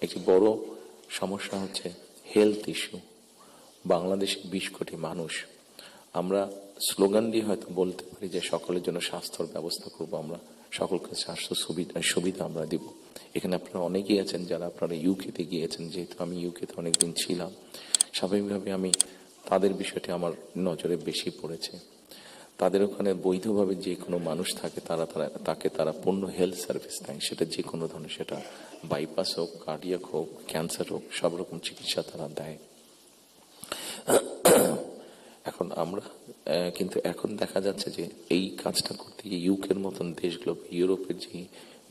একটি বড় সমস্যা হচ্ছে হেলথ ইস্যু। বাংলাদেশে 20 কোটি মানুষ, আমরা স্লোগান দিয়ে হয়তো বলতে পারি যে সকলের জন্য স্বাস্থ্যর ব্যবস্থা করব, আমরা সকলকে স্বাস্থ্য সুবিধা আমরা দিব। এখানে আপনারা অনেকেই আছেন যারা আপনারা ইউকেতে গিয়েছেন, যেহেতু আমি ইউকেতে অনেকদিন ছিলাম, স্বাভাবিকভাবে আমি তাদের বিষয়টি আমার নজরে বেশি পড়েছে। তাদের ওখানে বৈধভাবে যে কোনো মানুষ থাকে তাকে তারা পূর্ণ হেলথ সার্ভিস দেয়, সেটা যে কোনো ধরনের, সেটা বাইপাস হোক, কার্ডিয়াক হোক, ক্যান্সার হোক, সব রকম চিকিৎসা তারা দেয়। এখন আমরা কিন্তু এখন দেখা যাচ্ছে যে এই কাজটা করতে গিয়ে ইউকের মতন দেশগুলো, ইউরোপের যে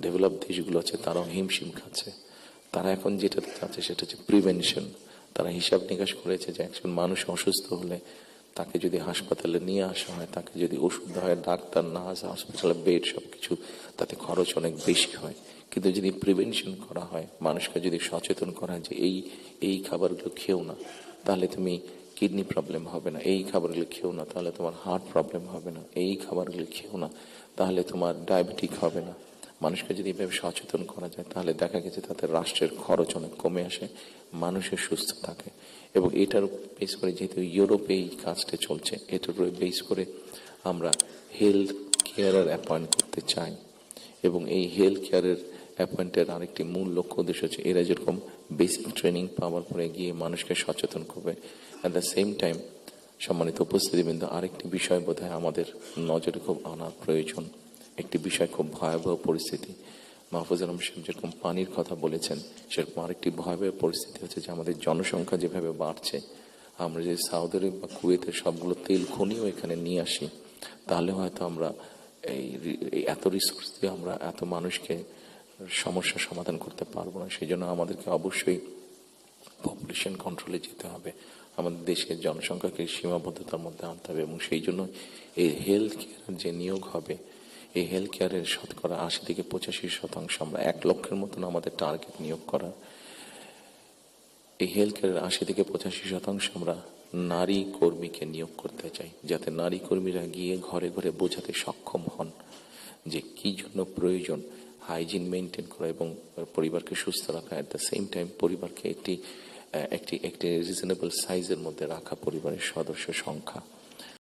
ডেভেলপ দেশগুলো আছে, তারাও হিমশিম খাচ্ছে। তারা এখন যেটা চাচ্ছে সেটা হচ্ছে প্রিভেনশন। তারা হিসাব নিকাশ করেছে যে একজন মানুষ অসুস্থ হলে তাকে যদি হাসপাতালে নিয়ে আসা হয়, তাকে যদি ওষুধ দেওয়া হয়, ডাক্তার, নার্স, হসপিটালে বেড, সবকিছু, তাতে খরচ অনেক বেশি হয়। কিন্তু যদি প্রিভেনশন করা হয়, মানুষকে যদি সচেতন করা হয় যে এই খাবারগুলো খেও না, তাহলে তুমি কিডনি প্রবলেম হবে না, এই খাবারগুলো খেও না তাহলে তোমার হার্ট প্রবলেম হবে না, এই খাবারগুলো খেও না তাহলে তোমার ডায়াবেটিক হবে না, মানুষকে যদি এভাবে সচেতন করা যায়, তাহলে দেখা গেছে তাতে রাষ্ট্রের খরচ অনেক কমে আসে, মানুষের সুস্থ থাকে। এবং এটার বেস করে, যেহেতু ইউরোপে এই কাজটা চলছে, এটার উপরে বেস করে আমরা হেলথ কেয়ারার অ্যাপয়েন্ট করতে চাই। এবং এই হেলথ কেয়ারের অ্যাপয়েন্টের আরেকটি মূল লক্ষ্য উদ্দেশ্য হচ্ছে এরা যেরকম বেসিক ট্রেনিং পাওয়ার পরে গিয়ে মানুষকে সচেতন করবে, অ্যাট দ্য সেম টাইম সম্মানিত উপস্থিতিবৃন্দ, আরেকটি বিষয় বোধহয় আমাদের নজরে খুব আনার প্রয়োজন। একটি বিষয়, খুব ভয়াবহ পরিস্থিতি, মাহফুজ আলম সাহেব যেরকম পানির কথা বলেছেন, সেরকম আরেকটি ভয়াবহ পরিস্থিতি হচ্ছে যে আমাদের জনসংখ্যা যেভাবে বাড়ছে, আমরা যদি সৌদি আরব বা কুয়েতের সবগুলো তেল খনিও এখানে নিয়ে আসি, তাহলে হয়তো আমরা এই এত রিসোর্স দিয়ে আমরা এত মানুষকে সমস্যার সমাধান করতে পারবো না। সেই জন্য আমাদেরকে অবশ্যই পপুলেশন কন্ট্রোলে যেতে হবে, আমাদের দেশের জনসংখ্যাকে সীমাবদ্ধতার মধ্যে আনতে হবে। এবং সেই জন্য এই হেলথ কেয়ার যে নিয়োগ হবে, এই হেলথ কেয়ারের শতকরা 80 থেকে 85% আমরা 1 লক্ষের মতন আমাদের টার্গেট নিয়োগ করা। এই হেলথ কেয়ারের 80 থেকে 85% আমরা নারী কর্মীকে নিয়োগ করতে চাই, যাতে নারী কর্মীরা গিয়ে ঘরে ঘরে বোঝাতে সক্ষম হন যে কি জন্য প্রয়োজন হাইজিন মেনটেন করা এবং পরিবারকে সুস্থ রাখা, অ্যাট দ্য সেম টাইম পরিবারকে একটি রিজনেবল সাইজের মধ্যে রাখা, পরিবারের সদস্য সংখ্যা।